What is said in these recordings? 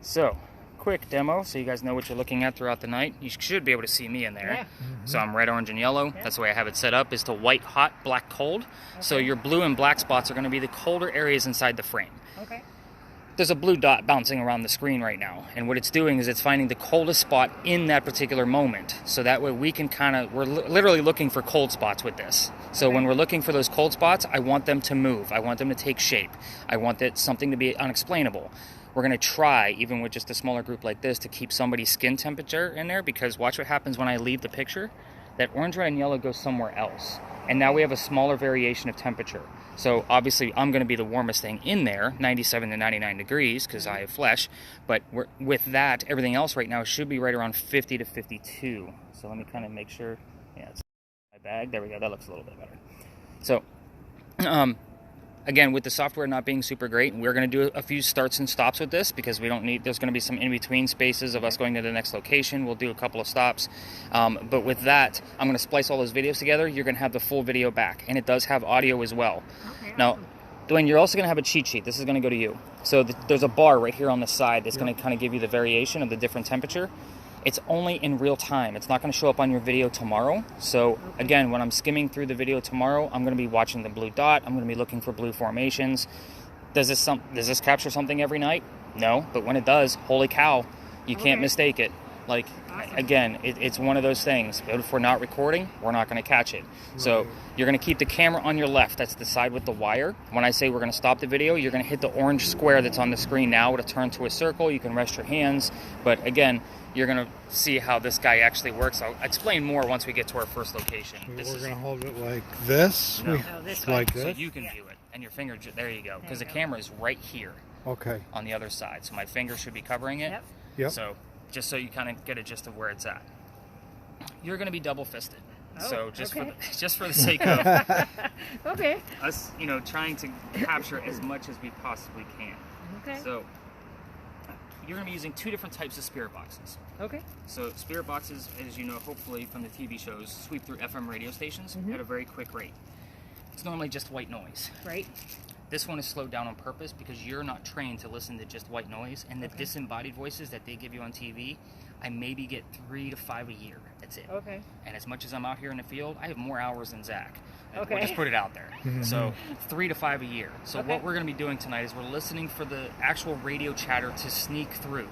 So, quick demo so you guys know what you're looking at throughout the night. You should be able to see me in there. Yeah. So I'm red, orange, and yellow. Yeah. That's the way I have it set up, is to white, hot, black, cold. Okay. So your blue and black spots are going to be the colder areas inside the frame. Okay. There's a blue dot bouncing around the screen right now, and what it's doing is it's finding the coldest spot in that particular moment. So that way we can we're literally looking for cold spots with this. So when we're looking for those cold spots, I want them to move. I want them to take shape. I want something to be unexplainable. We're going to try, even with just a smaller group like this, to keep somebody's skin temperature in there, because watch what happens when I leave the picture. That orange, red, and yellow goes somewhere else. And now we have a smaller variation of temperature. So obviously I'm going to be the warmest thing in there, 97 to 99 degrees, because I have flesh. But with that, everything else right now should be right around 50 to 52. So let me kind of make sure. Yeah, it's my bag. There we go. That looks a little bit better. So, again, with the software not being super great, we're going to do a few starts and stops with this, because we don't need, there's going to be some in-between spaces of us going to the next location. We'll do a couple of stops. But with that, I'm going to splice all those videos together. You're going to have the full video back, and it does have audio as well. Okay, now, awesome. Dwayne, you're also going to have a cheat sheet. This is going to go to you. So there's a bar right here on the side that's going to kind of give you the variation of the different temperature. It's only in real time. It's not going to show up on your video tomorrow. So again, when I'm skimming through the video tomorrow, I'm going to be watching the blue dot. I'm going to be looking for blue formations. Does this capture something every night? No, but when it does, holy cow, you can't mistake it. Like, again, it's one of those things. If we're not recording, we're not going to catch it. So you're going to keep the camera on your left. That's the side with the wire. When I say we're going to stop the video, you're going to hit the orange square that's on the screen now. It'll turn to a circle. You can rest your hands. But again, you're going to see how this guy actually works. I'll explain more once we get to our first location. We're going to hold it like this? No, this like this. So you can view it. And your finger, there you go. Because the camera is right here. Okay. On the other side. So my finger should be covering it. Yep. So just so you kind of get a gist of where it's at. You're going to be double-fisted. So just for the sake of us, trying to capture as much as we possibly can. Okay. So you're going to be using two different types of spirit boxes. Okay. So spirit boxes, as you know, hopefully from the TV shows, sweep through FM radio stations at a very quick rate. It's normally just white noise. Right. This one is slowed down on purpose because you're not trained to listen to just white noise, and the disembodied voices that they give you on TV, I maybe get 3 to 5 a year. That's it. Okay. And as much as I'm out here in the field, I have more hours than Zach. We'll just put it out there. So 3 to 5 a year. So what we're going to be doing tonight is we're listening for the actual radio chatter to sneak through.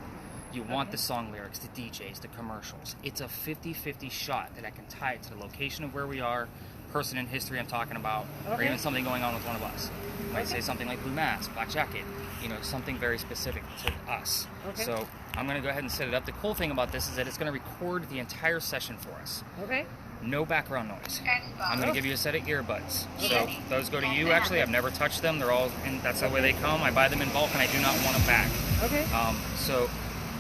You want the song lyrics, the DJs, the commercials. It's a 50-50 shot that I can tie it to the location of where we are, person in history I'm talking about, or even something going on with one of us. I might say something like blue mask, black jacket, something very specific to us. So I'm going to go ahead and set it up. The cool thing about this is that it's going to record the entire session for us. Okay. No background noise. I'm going to give you a set of earbuds. So those go to you, actually. I've never touched them. They're all, and that's the way they come. I buy them in bulk, and I do not want them back. Okay. So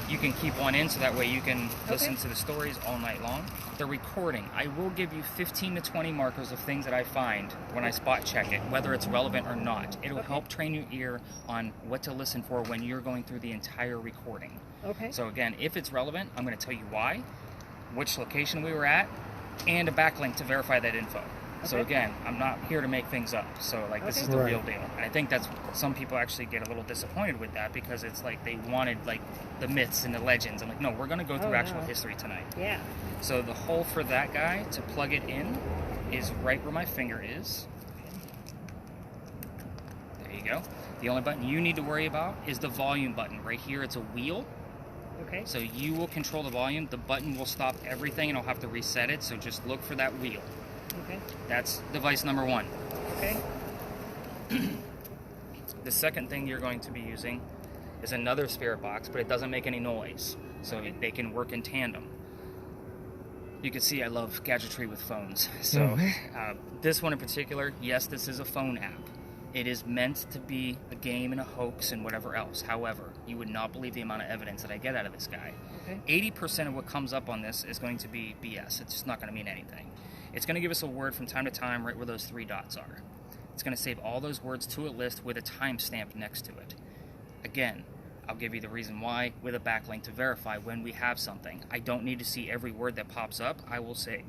you can keep one in, so that way you can listen to the stories all night long. The recording, I will give you 15 to 20 markers of things that I find when I spot check it, whether it's relevant or not. It'll help train your ear on what to listen for when you're going through the entire recording. Okay. So again, if it's relevant, I'm going to tell you why, which location we were at, and a backlink to verify that info. So again, I'm not here to make things up. So this is the real deal. And I think that's, some people actually get a little disappointed with that, because it's like they wanted the myths and the legends. I'm like, no, we're going to go through actual history tonight. Yeah. So the hole for that guy to plug it in is right where my finger is. There you go. The only button you need to worry about is the volume button. Right here, it's a wheel. Okay. So you will control the volume. The button will stop everything, and I'll have to reset it. So just look for that wheel. Okay. That's device number 1. Okay. The second thing you're going to be using is another spirit box, but it doesn't make any noise, so they can work in tandem. You can see I love gadgetry with phones. So this one in particular, yes, this is a phone app. It is meant to be a game and a hoax and whatever else. However, you would not believe the amount of evidence that I get out of this guy. Okay. 80% of what comes up on this is going to be BS. It's just not going to mean anything. It's going to give us a word from time to time right where those 3 dots are. It's going to save all those words to a list with a timestamp next to it. Again, I'll give you the reason why with a backlink to verify when we have something. I don't need to see every word that pops up. I will say,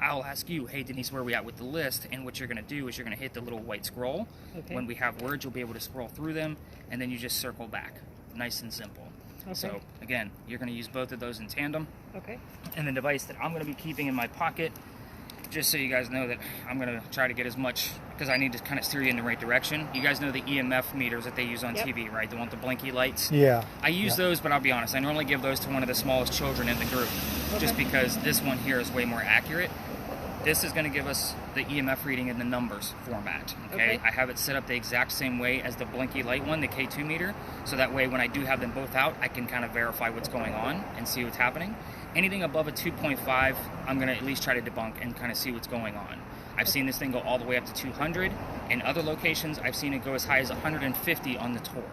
I'll ask you, hey Denise, where are we at with the list? And what you're going to do is you're going to hit the little white scroll. Okay. When we have words, you'll be able to scroll through them, and then you just circle back. Nice and simple. Okay. So again, you're going to use both of those in tandem. Okay. And the device that I'm going to be keeping in my pocket, just so you guys know that I'm going to try to get as much, because I need to kind of steer you in the right direction. You guys know the EMF meters that they use on TV, right? The one with the blinky lights? Yeah. I use those, but I'll be honest, I normally give those to one of the smallest children in the group, just because this one here is way more accurate. This is going to give us the EMF reading in the numbers format, okay? I have it set up the exact same way as the blinky light one, the K2 meter, so that way when I do have them both out, I can kind of verify what's going on and see what's happening. Anything above a 2.5, I'm going to at least try to debunk and kind of see what's going on. I've seen this thing go all the way up to 200. In other locations, I've seen it go as high as 150 on the tour.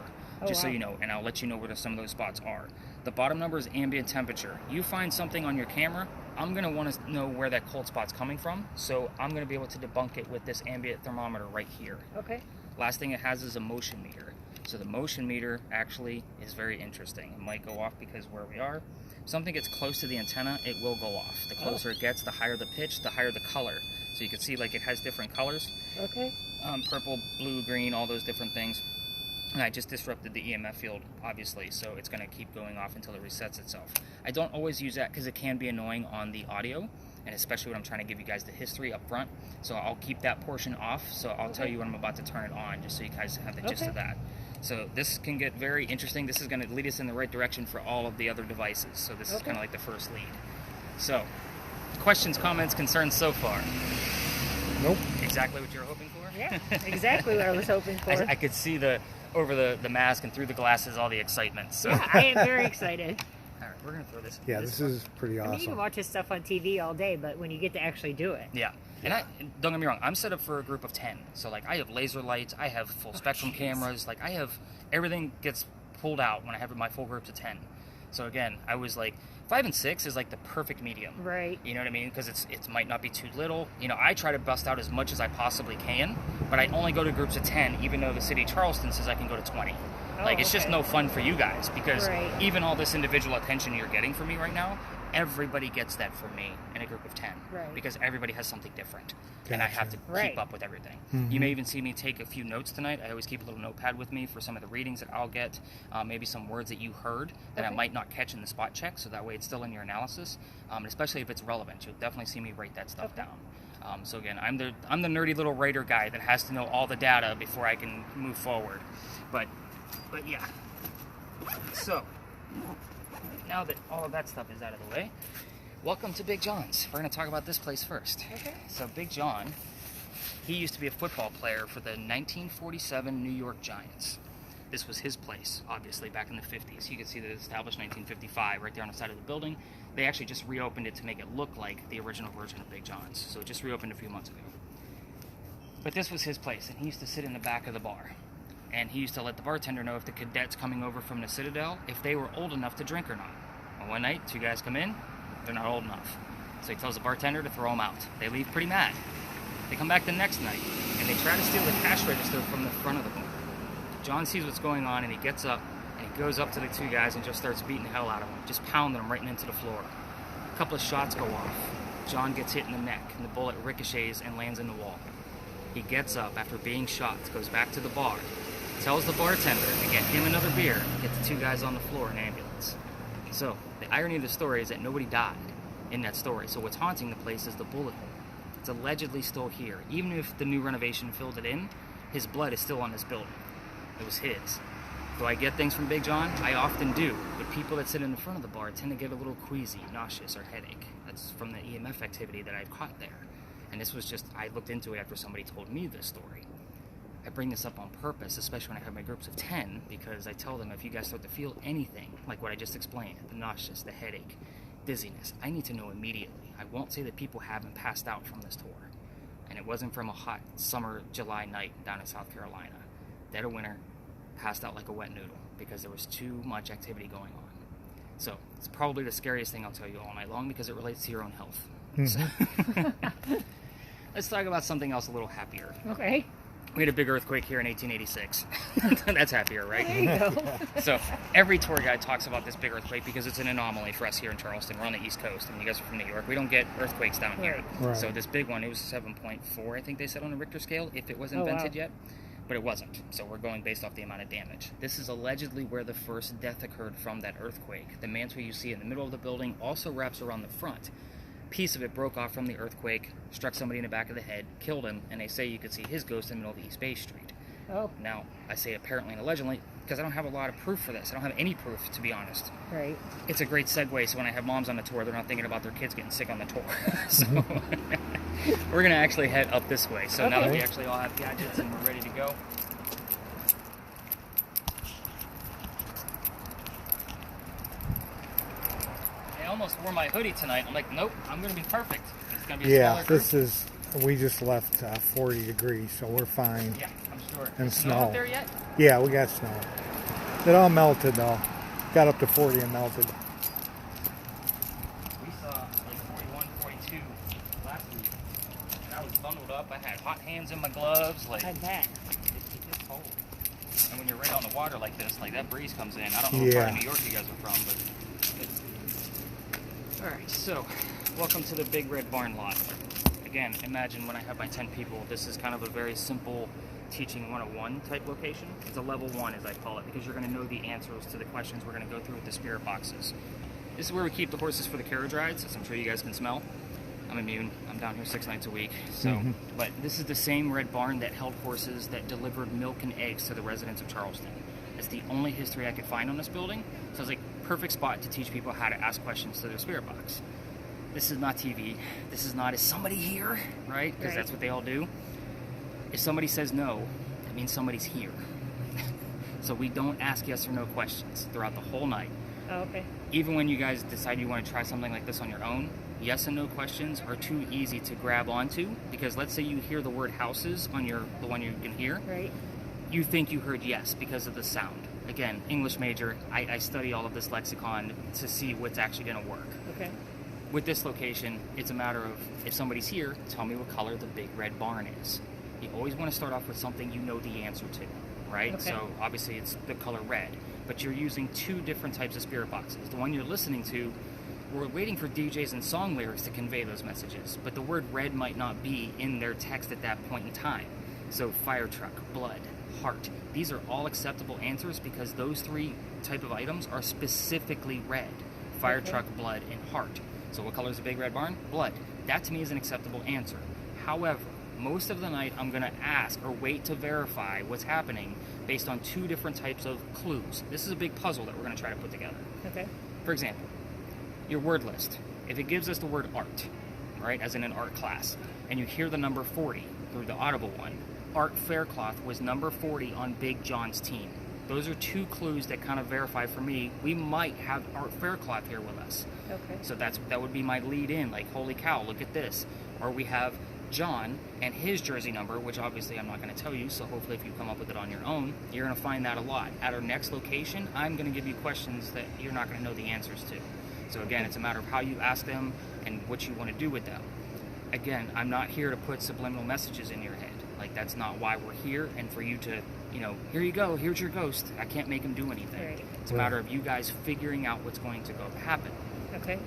Just so you know, and I'll let you know where some of those spots are. The bottom number is ambient temperature. You find something on your camera, I'm going to want to know where that cold spot's coming from, so I'm going to be able to debunk it with this ambient thermometer right here. Okay. Last thing it has is a motion meter. So the motion meter actually is very interesting. It might go off because where we are, if something gets close to the antenna, it will go off. The closer it gets, the higher the pitch, the higher the color. So you can see like it has different colors. Okay. Purple, blue, green, all those different things. And I just disrupted the EMF field, obviously, so it's going to keep going off until it resets itself. I don't always use that because it can be annoying on the audio, and especially when I'm trying to give you guys the history up front. So I'll keep that portion off, so I'll tell you when I'm about to turn it on, just so you guys have the gist of that. So this can get very interesting. This is going to lead us in the right direction for all of the other devices. So this is kind of like the first lead. So, questions, comments, concerns so far? Nope. Exactly what you were hoping for? Yeah, exactly what I was hoping for. I could see over the mask and through the glasses all the excitement. So. Yeah, I am very excited. All right, we're going to throw this. Yeah, this is pretty awesome. I mean, you can watch this stuff on TV all day, but when you get to actually do it. Yeah. And don't get me wrong, I'm set up for a group of 10. So, like, I have laser lights, I have full spectrum cameras, like, I have everything gets pulled out when I have my full groups of 10. So, again, I was like, 5 and 6 is like the perfect medium. Right. You know what I mean? Because it might not be too little. You know, I try to bust out as much as I possibly can, but I only go to groups of 10, even though the city of Charleston says I can go to 20. Like, it's just no fun for you guys, because even all this individual attention you're getting from me right now, everybody gets that from me in a group of 10. Right. Because everybody has something different. Gotcha. And I have to keep up with everything. You may even see me take a few notes tonight. I always keep a little notepad with me for some of the readings that I'll get, maybe some words that you heard that I might not catch in the spot check, so that way it's still in your analysis. And especially if it's relevant, you'll definitely see me write that stuff down. So again, I'm the nerdy little writer guy that has to know all the data before I can move forward. But yeah. So, now that all of that stuff is out of the way, welcome to Big John's. We're going to talk about this place first. Okay. So Big John, he used to be a football player for the 1947 New York Giants. This was his place, obviously, back in the 50s. You can see that it was established 1955 right there on the side of the building. They actually just reopened it to make it look like the original version of Big John's. So it just reopened a few months ago. But this was his place, and he used to sit in the back of the bar. And he used to let the bartender know if the cadets coming over from the Citadel, if they were old enough to drink or not. Well, one night, 2 guys come in, they're not old enough. So he tells the bartender to throw them out. They leave pretty mad. They come back the next night, and they try to steal the cash register from the front of the bar. John sees what's going on, and he gets up, and he goes up to the 2 guys and just starts beating the hell out of them, just pounding them right into the floor. A couple of shots go off. John gets hit in the neck, and the bullet ricochets and lands in the wall. He gets up after being shot, goes back to the bar, tells the bartender to get him another beer, and get the 2 guys on the floor in an ambulance. So, the irony of the story is that nobody died in that story. So what's haunting the place is the bullet hole. It's allegedly still here. Even if the new renovation filled it in, his blood is still on this building. It was his. Do I get things from Big John? I often do. But people that sit in the front of the bar tend to get a little queasy, nauseous, or headache. That's from the EMF activity that I've caught there. And this was just, I looked into it after somebody told me this story. I bring this up on purpose, especially when I have my groups of 10, because I tell them if you guys start to feel anything, like what I just explained, the nauseous, the headache, dizziness, I need to know immediately. I won't say that people haven't passed out from this tour. And it wasn't from a hot summer July night down in South Carolina. Dead of winter, passed out like a wet noodle, because there was too much activity going on. So, it's probably the scariest thing I'll tell you all night long, because it relates to your own health. So, let's talk about something else a little happier. Okay. We had a big earthquake here in 1886. That's happier, right? There you go. So every tour guide talks about this big earthquake because it's an anomaly for us here in Charleston. We're on the East Coast, and you guys are from New York. We don't get earthquakes down here. Right. So this big one, it was 7.4, I think they said, on the Richter scale, if it wasn't invented yet. but it wasn't. So we're going based off the amount of damage. This is allegedly where the first death occurred from that earthquake. The mantle you see in the middle of the building also wraps around the front. Piece of it broke off from the earthquake, struck somebody in the back of the head, killed him, and they say you could see his ghost in the middle of East Bay Street. Oh. Now, I say apparently and allegedly because I don't have a lot of proof for this. I don't have any proof, to be honest. Right. It's a great segue, so when I have moms on the tour, they're not thinking about their kids getting sick on the tour. So we're going to actually head up this way. So now that we actually all have gadgets and we're ready to go. I almost wore my hoodie tonight. I'm like, nope, I'm going to be perfect. It's going to be a smaller group. We just left 40 degrees, so we're fine. Yeah, I'm sure. And snow up there yet? Yeah, we got snow. It all melted, though. Got up to 40 and melted. We saw like 41, 42 last week. And I was bundled up. I had hot hands in my gloves. Like, I bet. It's cold. And when you're right on the water like this, like that breeze comes in. I don't know what part of New York you guys are from, but it's... Alright, so welcome to the Big Red Barn lot. Again, imagine when I have my 10 people, this is kind of a very simple teaching 101 type location. It's a level 1, as I call it, because you're going to know the answers to the questions we're going to go through with the spirit boxes. This is where we keep the horses for the carriage rides, as I'm sure you guys can smell. I'm immune. I'm down here 6 nights a week. So, But this is the same red barn that held horses that delivered milk and eggs to the residents of Charleston. It's the only history I could find on this building, so it's like perfect spot to teach people how to ask questions to their spirit box. This is not TV. This is not, is somebody here? Right? Because that's what they all do. If somebody says no, that means somebody's here. So we don't ask yes or no questions throughout the whole night. Oh, okay. Even when you guys decide you want to try something like this on your own, yes and no questions are too easy to grab onto, because let's say you hear the word houses on the one you can hear. Right. You think you heard yes because of the sound. Again, English major, I study all of this lexicon to see what's actually going to work. Okay. With this location, it's a matter of, if somebody's here, tell me what color the Big Red Barn is. You always want to start off with something you know the answer to, right? Okay. So obviously it's the color red, but you're using 2 different types of spirit boxes. The one you're listening to, we're waiting for DJs and song lyrics to convey those messages, but the word red might not be in their text at that point in time. So fire truck, blood, heart, these are all acceptable answers because those 3 type of items are specifically red. Fire truck, blood, and heart. So what color is the Big Red Barn? Blood. That to me is an acceptable answer. However, most of the night I'm going to ask or wait to verify what's happening based on 2 different types of clues. This is a big puzzle that we're going to try to put together. Okay. For example, your word list. If it gives us the word art, right, as in an art class, and you hear the number 40 through the audible one, Art Faircloth was number 40 on Big John's team. Those are 2 clues that kind of verify for me we might have Art Faircloth here with us. Okay. So that would be my lead in, like, holy cow, look at this. Or we have John and his jersey number, which obviously I'm not going to tell you, so hopefully if you come up with it on your own, you're going to find that a lot. At our next location, I'm going to give you questions that you're not going to know the answers to. So again, it's a matter of how you ask them and what you want to do with them. Again, I'm not here to put subliminal messages in your head. Like, that's not why we're here, and for you to, you know, here you go, here's your ghost. I can't make him do anything. Right. It's a matter of you guys figuring out what's going to go happen. Okay.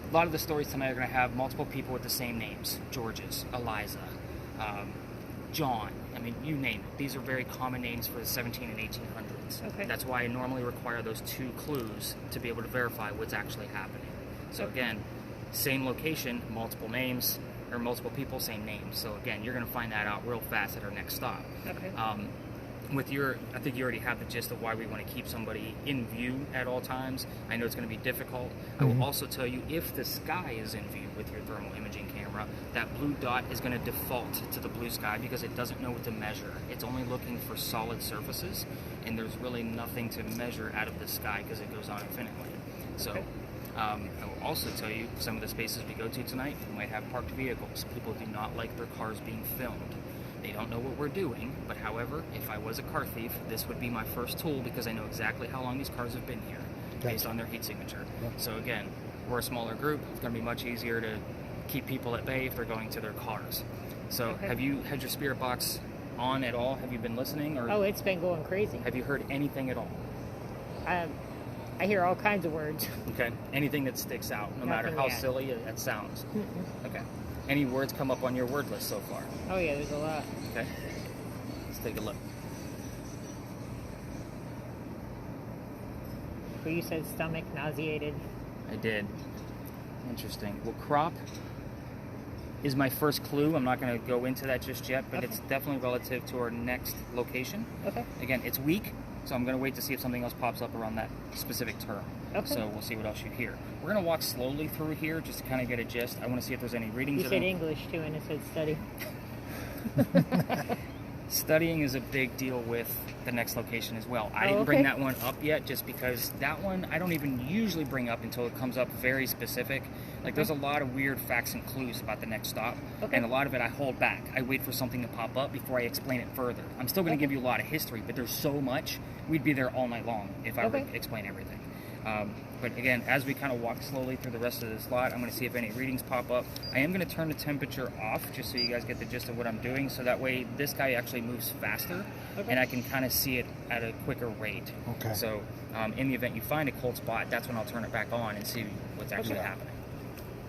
A lot of the stories tonight are going to have multiple people with the same names. Georges, Eliza, John. I mean, you name it. These are very common names for the 17 and 1800s. Okay. That's why I normally require those 2 clues to be able to verify what's actually happening. So again, same location, multiple names, or multiple people, same names. So again, you're going to find that out real fast at our next stop. Okay. With your, I think you already have the gist of why we want to keep somebody in view at all times. I know it's going to be difficult. I will also tell you, if the sky is in view with your thermal imaging camera, that blue dot is going to default to the blue sky because it doesn't know what to measure. It's only looking for solid surfaces, and there's really nothing to measure out of the sky because it goes on infinitely. So I will also tell you, some of the spaces we go to tonight might have parked vehicles. People do not like their cars being filmed. They don't know what we're doing, but however, if I was a car thief, this would be my first tool because I know exactly how long these cars have been here based on their heat signature. So again, we're a smaller group. It's going to be much easier to keep people at bay if they're going to their cars. So have you had your spirit box on at all? Have you been listening? Or it's been going crazy. have you heard anything at all? I hear all kinds of words. Okay. Anything that sticks out, no matter how silly it sounds. Okay. Any words come up on your word list so far? Oh yeah, there's a lot. Okay. Let's take a look. So you said stomach, nauseated. I did. Interesting. Well, crop is my first clue. I'm not going to go into that just yet, but it's definitely relative to our next location. Okay. Again, it's weak, so I'm going to wait to see if something else pops up around that specific term. Okay. So we'll see what else you hear. We're going to walk slowly through here just to kind of get a gist. I want to see if there's any readings. You said English too, and it said study. Studying is a big deal with the next location as well. I didn't bring that one up yet just because that one I don't even usually bring up until it comes up very specific. Like there's a lot of weird facts and clues about the next stop, and a lot of it I hold back. I wait for something to pop up before I explain it further. I'm still going to give you a lot of history, but there's so much, we'd be there all night long if I would explain everything. But again, as we kind of walk slowly through the rest of this lot, I'm going to see if any readings pop up. I am going to turn the temperature off just so you guys get the gist of what I'm doing, so that way this guy actually moves faster and I can kind of see it at a quicker rate. Okay. So in the event you find a cold spot, that's when I'll turn it back on and see what's actually happening.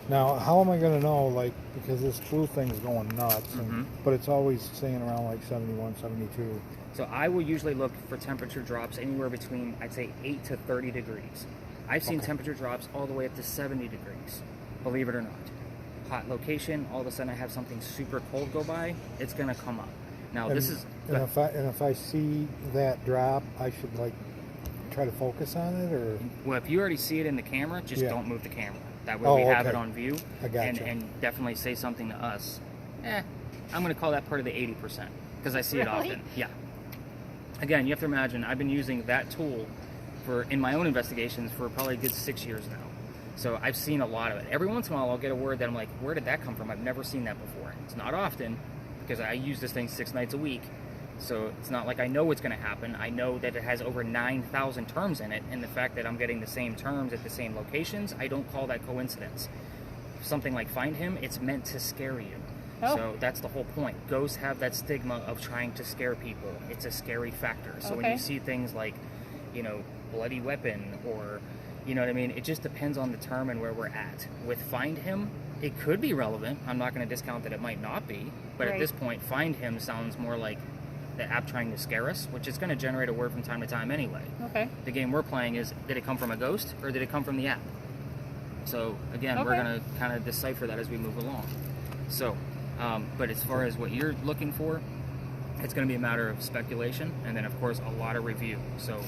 Now, how am I going to know, like, because this flu thing's going nuts, but it's always staying around like 71, 72. So I will usually look for temperature drops anywhere between, I'd say, 8 to 30 degrees. I've seen temperature drops all the way up to 70 degrees, believe it or not. Hot location, all of a sudden I have something super cold go by, it's going to come up. Now, this is... And if I see that drop, I should, like, try to focus on it, or... Well, if you already see it in the camera, just don't move the camera. That way we have it on view. I gotcha. And definitely say something to us. I'm going to call that part of the 80%, because I see it often. Yeah. Again, you have to imagine, I've been using that tool in my own investigations for probably a good 6 years now. So I've seen a lot of it. Every once in a while I'll get a word that I'm like, where did that come from? I've never seen that before. It's not often, because I use this thing 6 nights a week. So it's not like I know what's going to happen. I know that it has over 9,000 terms in it, and the fact that I'm getting the same terms at the same locations, I don't call that coincidence. Something like Find Him, it's meant to scare you. So that's the whole point. Ghosts have that stigma of trying to scare people. It's a scary factor. So when you see things like, you know, bloody weapon, or, you know what I mean, it just depends on the term and where we're at. With Find Him, it could be relevant. I'm not going to discount that it might not be, but at this point, Find Him sounds more like the app trying to scare us, which is going to generate a word from time to time anyway. The game we're playing is, did it come from a ghost or did it come from the app? So again, we're going to kind of decipher that as we move along. So but as far as what you're looking for, it's going to be a matter of speculation, and then of course a lot of review. So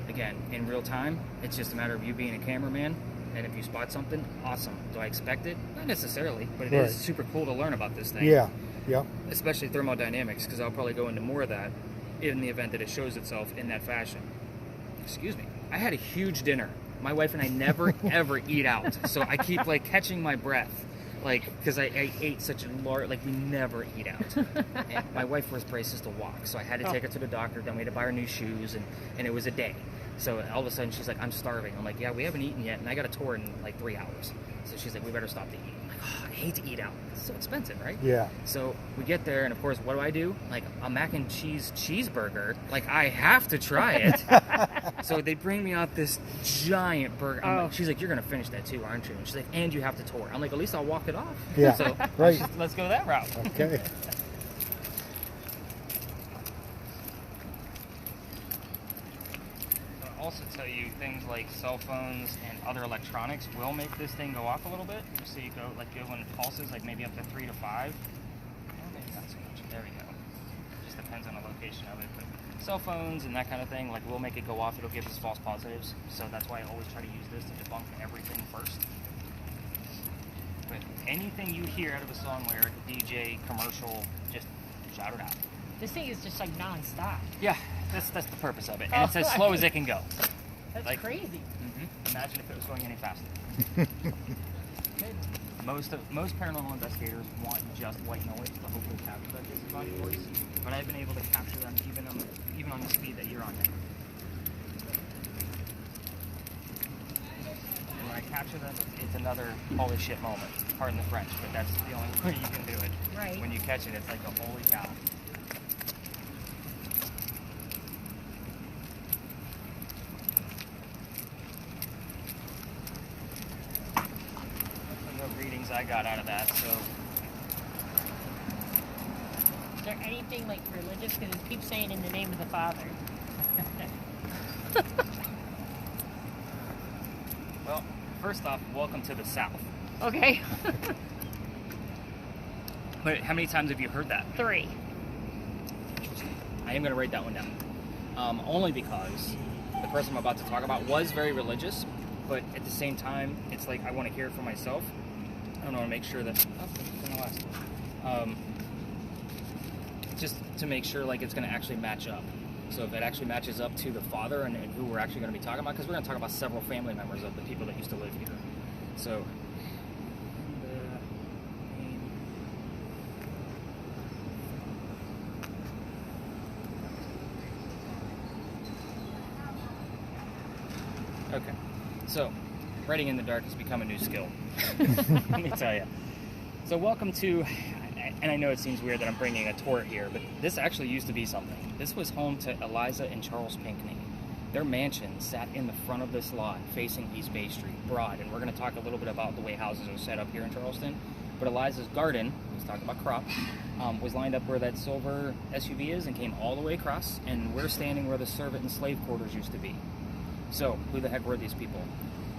again, in real time, it's just a matter of you being a cameraman, and if you spot something, awesome. Do I expect it? Not necessarily, but it is super cool to learn about this thing. Especially thermodynamics, because I'll probably go into more of that in the event that it shows itself in that fashion. Excuse me. I had a huge dinner. My wife and I never ever eat out, so I keep like catching my breath. Like, because I ate such a large, like, we never eat out. And my wife wears braces to walk, so I had to take her to the doctor, then we had to buy her new shoes, and it was a day. So all of a sudden, she's like, I'm starving. I'm like, yeah, we haven't eaten yet, and I got a tour in, like, 3 hours. So she's like, we better stop to eat. I'm like, oh, I hate to eat out. It's so expensive, right? Yeah. So we get there, and of course, what do? Like, a mac and cheese cheeseburger. Like, I have to try it. So they bring me out this giant burger. Like, she's like, you're going to finish that too, aren't you? And she's like, and you have to tour. I'm like, at least I'll walk it off. Yeah, so let's go that route. Okay. I'll also tell you things like cell phones and other electronics will make this thing go off a little bit. Just so you go, like, when it pulses, like maybe up to 3 to 5. Or maybe not so much. There we go. Just depends on the location of it. But cell phones and that kind of thing, like, will make it go off. It'll give us false positives. So that's why I always try to use this to debunk everything first. But anything you hear out of a song lyric, DJ, commercial, just shout it out. This thing is just like non-stop. Yeah, that's the purpose of it. And it's as slow as it can go. That's like, crazy. Imagine if it was going any faster. Most paranormal investigators want just white noise to hopefully capture that disembodied voice, but I've been able to capture them even on the speed that you're on now. And when I capture them, it's another holy shit moment. Pardon the French, but that's the only way you can do it. Right. When you catch it, it's like a holy cow. Readings I got out of that, so there anything like religious? Because it keeps saying in the name of the Father. Well, first off, welcome to the South. Okay. But how many times have you heard that? 3. I am going to write that one down. Only because the person I'm about to talk about was very religious, but at the same time, it's like I want to hear it for myself. I want to make sure that... Oh, it's going to last. Just to make sure like it's going to actually match up. So if it actually matches up to the father and who we're actually going to be talking about, because we're going to talk about several family members of the people that used to live here. So... Okay, so writing in the dark has become a new skill. Let me tell you. So welcome to, and I know it seems weird that I'm bringing a tour here, but this actually used to be something. This was home to Eliza and Charles Pinckney. Their mansion sat in the front of this lot facing East Bay Street, broad, and we're going to talk a little bit about the way houses are set up here in Charleston. But Eliza's garden, let's talk about crop, was lined up where that silver SUV is and came all the way across, and we're standing where the servant and slave quarters used to be. So, who the heck were these people?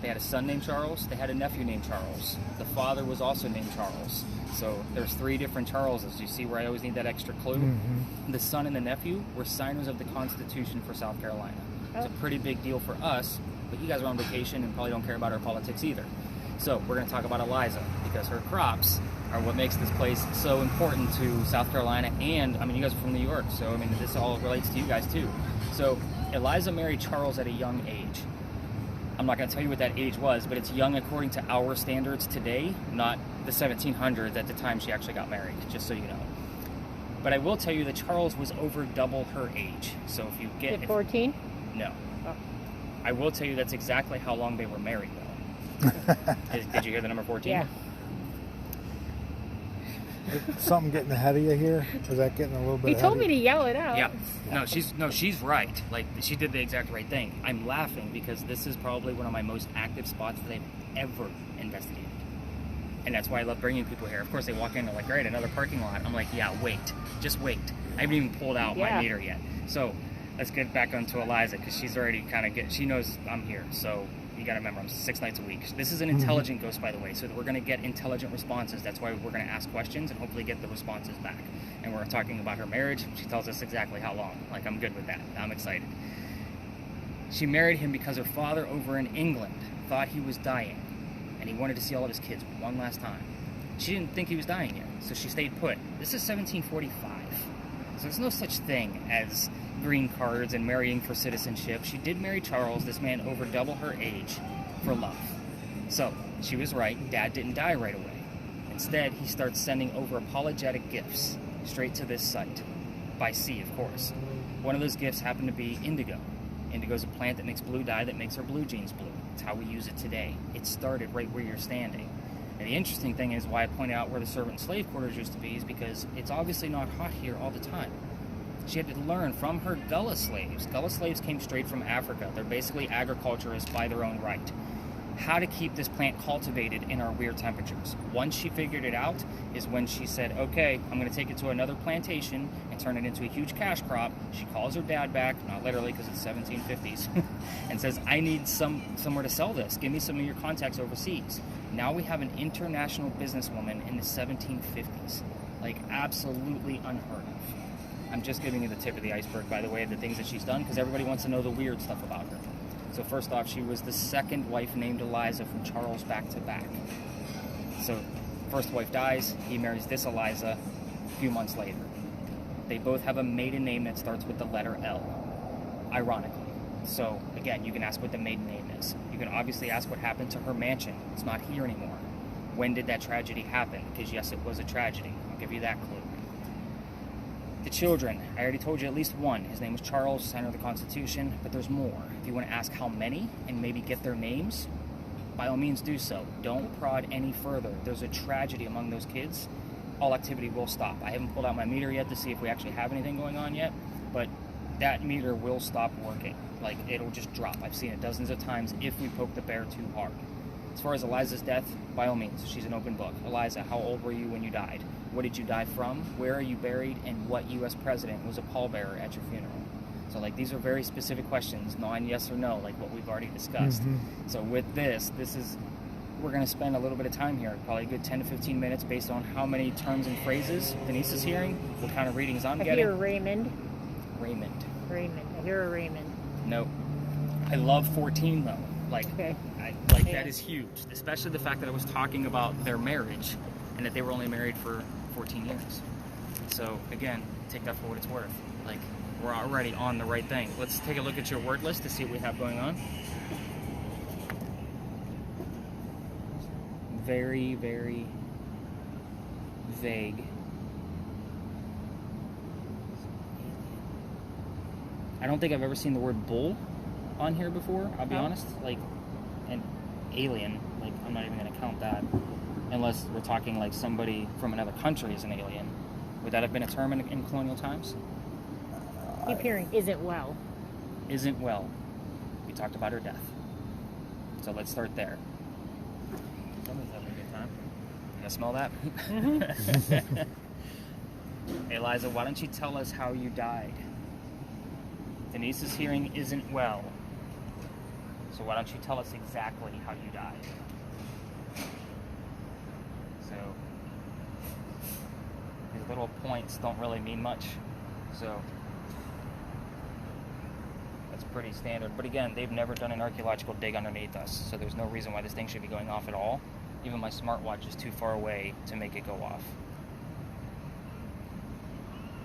They had a son named Charles, they had a nephew named Charles. The father was also named Charles. So, there's 3 different Charleses. You see where I always need that extra clue? Mm-hmm. The son and the nephew were signers of the Constitution for South Carolina. It's a pretty big deal for us, but you guys are on vacation and probably don't care about our politics either. So, we're going to talk about Eliza, because her crops are what makes this place so important to South Carolina, and, I mean, you guys are from New York, so, I mean, this all relates to you guys, too. So, Eliza married Charles at a young age. I'm not going to tell you what that age was, but it's young according to our standards today, not the 1700s at the time she actually got married, just so you know. But I will tell you that Charles was over double her age. So if you get... Is it 14? No. Oh. I will tell you that's exactly how long they were married, though. Did you hear the number 14? Yeah. Is something getting ahead of you here? Is that getting a little bit He ahead told of me you? to yell it out. Yeah. She's right. Like, she did the exact right thing. I'm laughing because this is probably one of my most active spots that I've ever investigated. And that's why I love bringing people here. Of course, they walk in and they're like, great, another parking lot. I'm like, yeah, wait. Just wait. I haven't even pulled out my meter yet. So, let's get back onto Eliza because she's already kind of she knows I'm here. So, you got to remember, I'm 6 nights a week. This is an intelligent ghost, by the way, so that we're going to get intelligent responses. That's why we're going to ask questions and hopefully get the responses back. And we're talking about her marriage. She tells us exactly how long. Like, I'm good with that. I'm excited. She married him because her father over in England thought he was dying, and he wanted to see all of his kids one last time. She didn't think he was dying yet, so she stayed put. This is 1745, so there's no such thing as green cards and marrying for citizenship. She did marry Charles, this man over double her age, for love. So, she was right. Dad didn't die right away. Instead, he starts sending over apologetic gifts straight to this site, by sea, of course. One of those gifts happened to be indigo. Indigo is a plant that makes blue dye that makes our blue jeans blue. It's how we use it today. It started right where you're standing. And the interesting thing is why I pointed out where the servant and slave quarters used to be is because it's obviously not hot here all the time. She had to learn from her Gullah slaves. Gullah slaves came straight from Africa. They're basically agriculturists by their own right. How to keep this plant cultivated in our weird temperatures. Once she figured it out is when she said, okay, I'm going to take it to another plantation and turn it into a huge cash crop. She calls her dad back, not literally because it's 1750s, and says, I need somewhere to sell this. Give me some of your contacts overseas. Now we have an international businesswoman in the 1750s. Like, absolutely unheard of. I'm just giving you the tip of the iceberg, by the way, of the things that she's done, because everybody wants to know the weird stuff about her. So first off, she was the second wife named Eliza from Charles back to back. So first wife dies, he marries this Eliza a few months later. They both have a maiden name that starts with the letter L, ironically. So again, you can ask what the maiden name is. You can obviously ask what happened to her mansion. It's not here anymore. When did that tragedy happen? Because yes, it was a tragedy. I'll give you that clue. The children, I already told you at least one. His name was Charles, signer of the Constitution, but there's more. If you want to ask how many and maybe get their names, by all means do so. Don't prod any further. There's a tragedy among those kids. All activity will stop. I haven't pulled out my meter yet to see if we actually have anything going on yet, but that meter will stop working. Like, it'll just drop. I've seen it dozens of times if we poke the bear too hard. As far as Eliza's death, by all means, she's an open book. Eliza, how old were you when you died? what did you die from, where are you buried, and what U.S. president was a pallbearer at your funeral. So like these are very specific questions, non-yes or no, like what we've already discussed. So with this is, we're going to spend a little bit of time here, probably a good 10 to 15 minutes based on how many terms and phrases Denise is hearing, what kind of readings I'm getting. I hear Raymond. Raymond. I hear a Raymond. Nope. I love 14 though. Like, okay. That is huge, especially the fact that I was talking about their marriage and that they were only married for 14 years. So again, take that for what it's worth. Like, we're already on the right thing. Let's take a look at your word list to see what we have going on. Very, very vague. I don't think I've ever seen the word bull on here before, I'll be honest. Like, an alien, like, I'm not even going to count that. Unless we're talking like somebody from another country is an alien. Would that have been a term in colonial times? Keep hearing isn't well. Isn't well. We talked about her death. So let's start there. Someone's having a good time. You guys smell that? Hey, Eliza, why don't you tell us how you died? Denise's hearing isn't well. So why don't you tell us exactly how you died? So these little points don't really mean much. So that's pretty standard. But again, they've never done an archaeological dig underneath us, so there's no reason why this thing should be going off at all. Even my smartwatch is too far away to make it go off.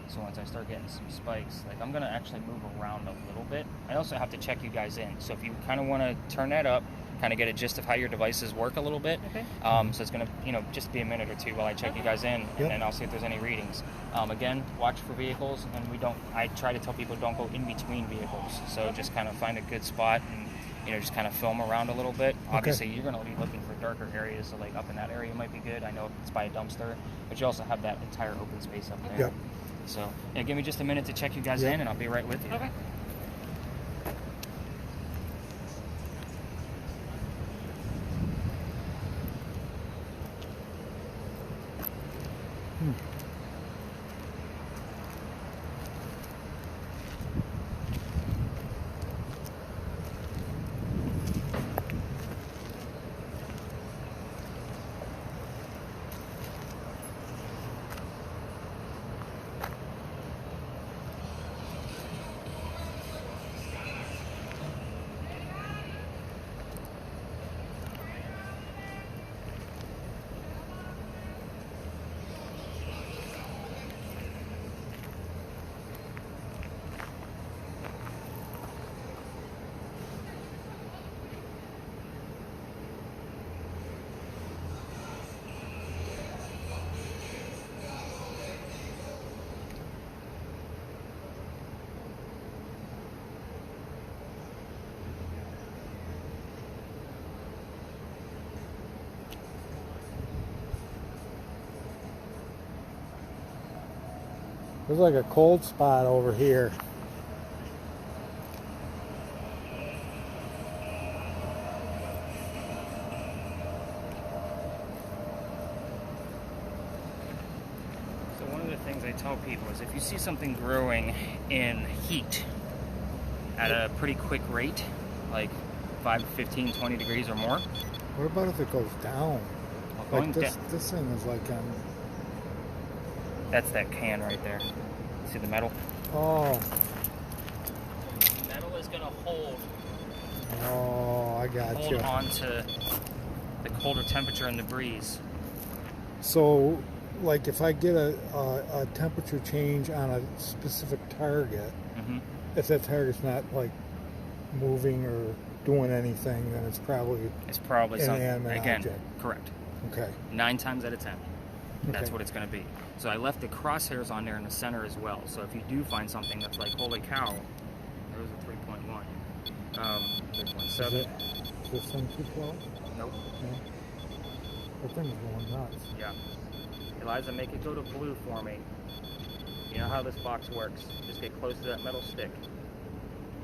So once I start getting some spikes, like I'm gonna actually move around a little bit. I also have to check you guys in. So if you kind of want to turn that up, kind of get a gist of how your devices work a little bit. Okay. So it's gonna, just be a minute or two while I check you guys in, and then I'll see if there's any readings. Again, watch for vehicles, and I try to tell people don't go in between vehicles. So just kind of find a good spot and just kind of film around a little bit. Obviously, you're going to be looking for darker areas, so like up in that area might be good. I know it's by a dumpster, but you also have that entire open space up there. Yep. So give me just a minute to check you guys in, and I'll be right with you. Okay. There's like a cold spot over here. So one of the things I tell people is if you see something growing in heat at a pretty quick rate, like 5, 15, 20 degrees or more. What about if it goes down? Well, Like this thing is like that's that can right there. See the metal? Oh. Metal is going to hold. Oh, I got Hold you. on to the colder temperature and the breeze. So, like if I get a temperature change on a specific target, if that target's not like moving or doing anything, then it's probably something. inanimate Again, object. correct. Okay. 9 times out of 10. That's Okay. what it's going to be. So I left the crosshairs on there in the center as well. So if you do find something that's like, holy cow, there was a 3.1. 3.7. Is this thing 212? Nope. No. That thing's going nuts. Yeah. Eliza, make it go to blue for me. You know how this box works. Just get close to that metal stick.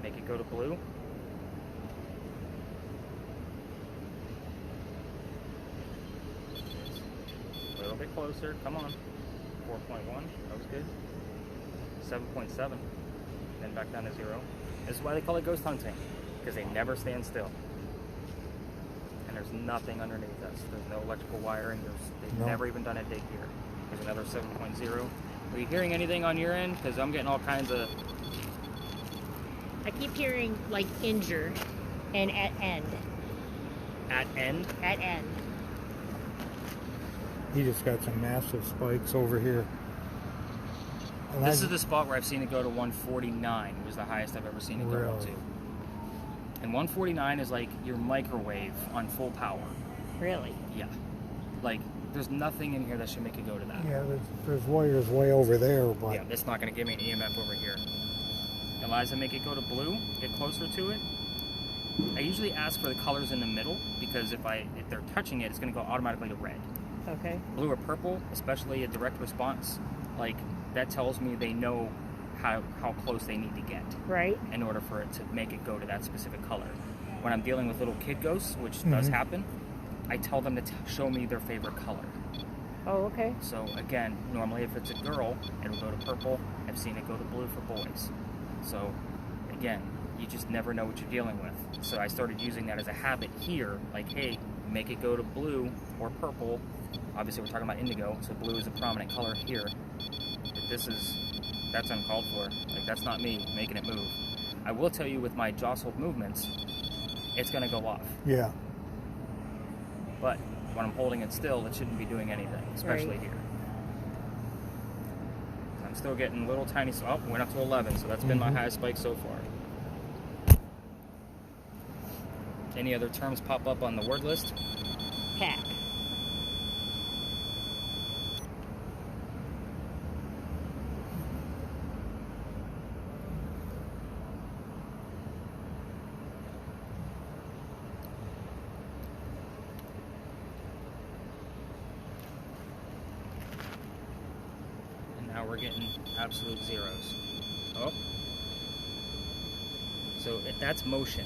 Make it go to blue. A little bit closer. Come on. 4.1. That was good. 7.7. Then back down to 0. This is why they call it ghost hunting, because they never stand still. And there's nothing underneath us. There's no electrical wiring. They've never even done a dig here. There's another 7.0. Are you hearing anything on your end? Because I'm getting all kinds of... I keep hearing like injured and at end. At end? At end. He just got some massive spikes over here. And This is the spot where I've seen it go to 149. It was the highest I've ever seen it go up to. And 149 is like your microwave on full power. Really? Yeah. Like, there's nothing in here that should make it go to that. Yeah, there's wires way over there, but... Yeah, it's not going to give me an EMF over here. Eliza, make it go to blue. Get closer to it. I usually ask for the colors in the middle, because if they're touching it, it's going to go automatically to red. Okay. Blue or purple, especially a direct response, like, that tells me they know how close they need to get. Right. In order for it to make it go to that specific color. When I'm dealing with little kid ghosts, which does happen, I tell them to show me their favorite color. Oh, okay. So again, normally if it's a girl, it'll go to purple. I've seen it go to blue for boys. So again, you just never know what you're dealing with. So I started using that as a habit here, like, hey, make it go to blue or purple. Obviously we're talking about indigo, so blue is a prominent color here. But that's uncalled for. Like, that's not me making it move. I will tell you, with my jostled movements, it's gonna go off. Yeah. But when I'm holding it still, it shouldn't be doing anything, especially here. I'm still getting little tiny... Oh, went up to 11, so that's been my highest spike so far. Any other terms pop up on the word list? Pack. Now we're getting absolute zeros. Oh. So that's motion.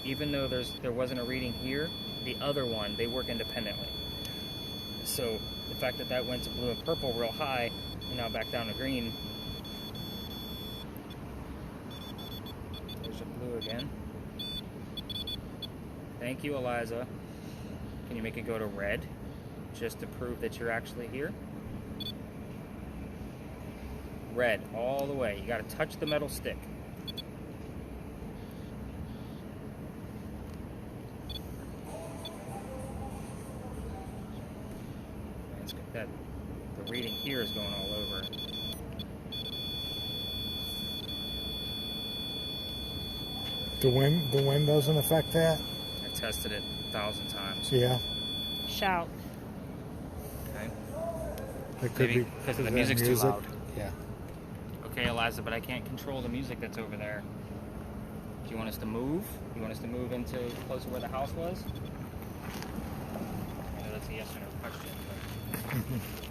Even though there wasn't a reading here, the other one, they work independently. So the fact that that went to blue and purple real high, and now back down to green. There's a blue again. Thank you, Eliza. Can you make it go to red, just to prove that you're actually here? Red all the way. You got to touch the metal stick. The reading here is going all over. The wind doesn't affect that? I tested it 1,000 times. Yeah. Shout. Okay. It could be because the music's too loud. Yeah. Okay, Eliza, but I can't control the music that's over there. Do you want us to move? You want us to move into close to where the house was? I know that's a yes or no question. But...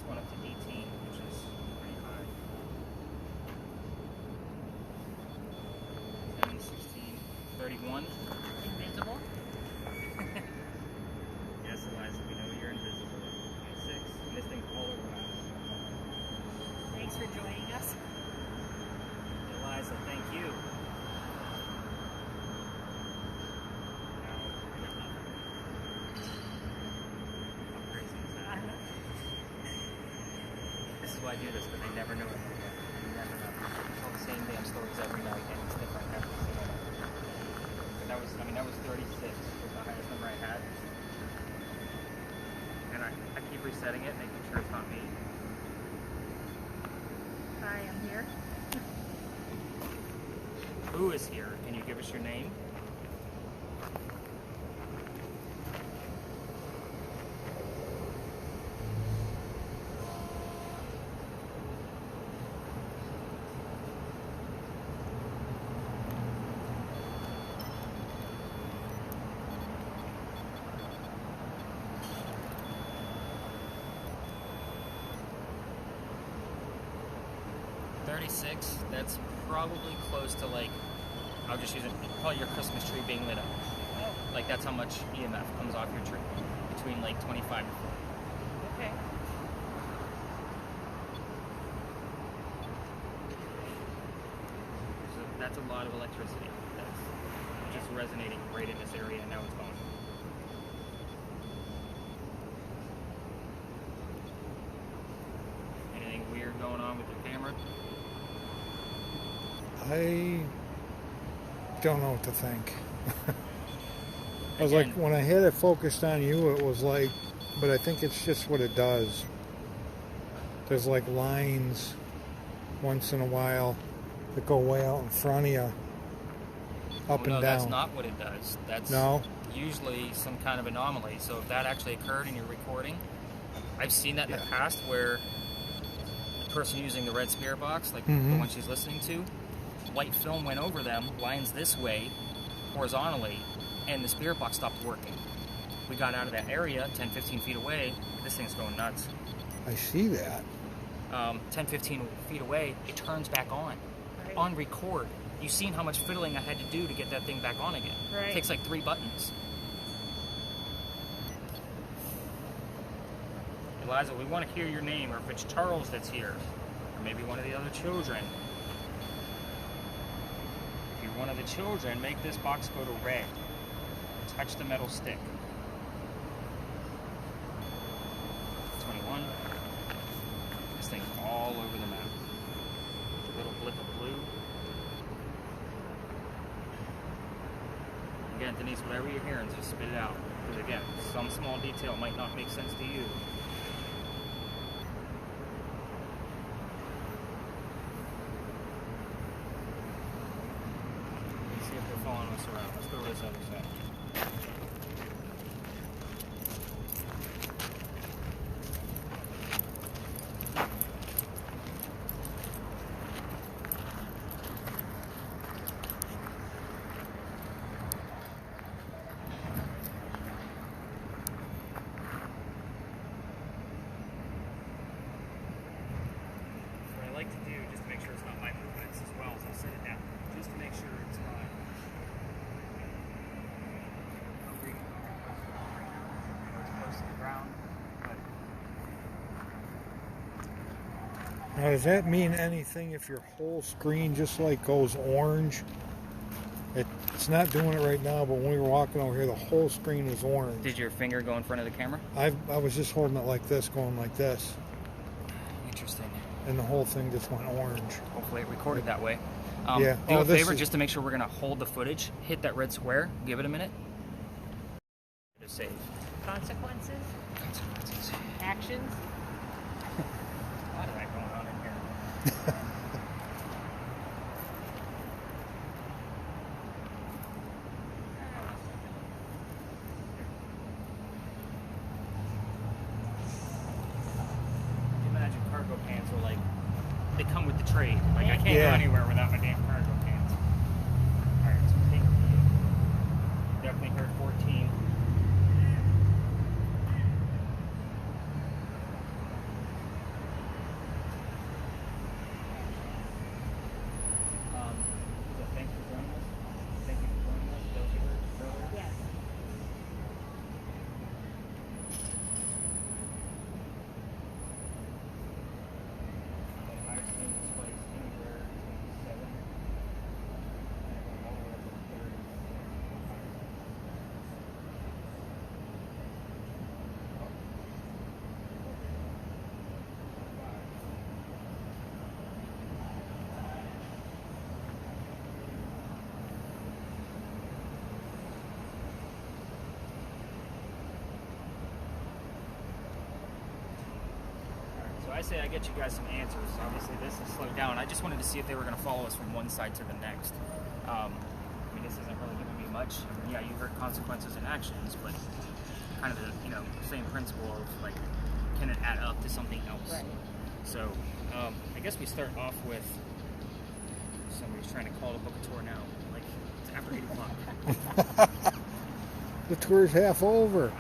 One up to 18, which is pretty high. 10, 16, 31. Invisible. Yes, Eliza, we know you're invisible. 26, and this thing's all over the house. Thanks for joining us. Eliza, thank you. Now, we got nothing. How crazy is that? This is why I do this, because I never know what to get. You never know. I tell the same damn stories every night, and it's different every single night. But that was 36, was the highest number I had. And I keep resetting it, making sure it's not me. Hi, I'm here. Who is here? Can you give us your name? 36, that's probably close to like, I'll just use it, probably your Christmas tree being lit up. Like that's how much EMF comes off your tree, between like 25 to 40. Okay. So that's a lot of electricity. That's just resonating right in this area, and now it's gone. Anything weird going on with your camera? I don't know what to think. I was like, when I had it focused on you, it was like, but I think it's just what it does. There's like lines once in a while that go way out in front of you, up and down. No, that's not what it does. That's usually some kind of anomaly. So if that actually occurred in your recording, I've seen that in the past where the person using the red spirit box, like the one she's listening to, white film went over them, lines this way, horizontally, and the spirit box stopped working. We got out of that area, 10, 15 feet away, this thing's going nuts. I see that. 10, 15 feet away, it turns back on. Right. On record. You've seen how much fiddling I had to do to get that thing back on again. Right. It takes like 3 buttons. Eliza, we want to hear your name, or if it's Charles that's here, or maybe one of the other children. If you're one of the children, make this box go to red. Touch the metal stick. 21. This thing's all over the map. A little blip of blue. Again, Denise, whatever you're hearing, just spit it out. Because again, some small detail might not make sense to you. Let's see if they're following us around. Let's go to this other side. To do, just to make sure it's not my movements as well, so I'll set it down, just to make sure it's not close to the ground. Now, does that mean anything if your whole screen just like goes orange? It's not doing it right now, but when we were walking over here, the whole screen was orange. Did your finger go in front of the camera? I was just holding it like this, going like this. Interesting. And the whole thing just went orange. Hopefully it recorded that way. Yeah. Do a favor, just to make sure we're going to hold the footage, hit that red square, give it a minute. To save. Consequences? Consequences. Actions? A lot of that going on in here. Imagine cargo pants are like, they come with the trade. Like I can't go anywhere without my damn cargo pants. Alright, so take definitely heard 14. Thank you for joining us. Thank you for joining us. Those you heard earlier. Yes. I've seen displays anywhere between 7 and all the way up to 30. So I say I get you guys some answers. Obviously this is slowed down. I just wanted to see if they were going to follow us from one side to the next. I mean, this isn't really giving me much. I mean, yeah, you heard consequences and actions, but kind of the same principle of like, can it add up to something else? Right. So I guess we start off with somebody's trying to call to book a tour now. Like it's after 8 o'clock. The tour's half over.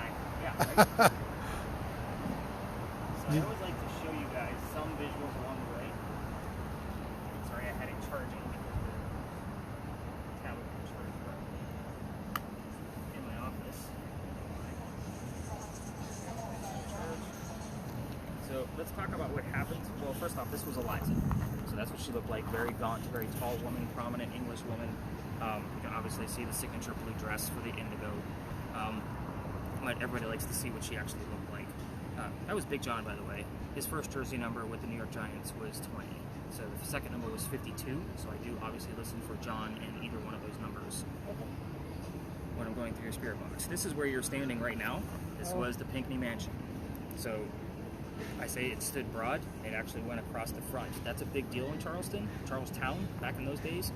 Yeah. Right? So I always like to show you guys some visuals along the way. let's talk about what happened. Well, first off, this was Eliza. So that's what she looked like. Very gaunt, very tall woman, prominent English woman. You can obviously see the signature blue dress for the indigo. But everybody likes to see what she actually looked like. That was Big John, by the way. His first jersey number with the New York Giants was 20. So the second number was 52. So I do obviously listen for John in either one of those numbers when I'm going through your spirit box. This is where you're standing right now. This was the Pinckney Mansion. So I say it stood broad. It actually went across the front. That's a big deal in Charlestown, back in those days,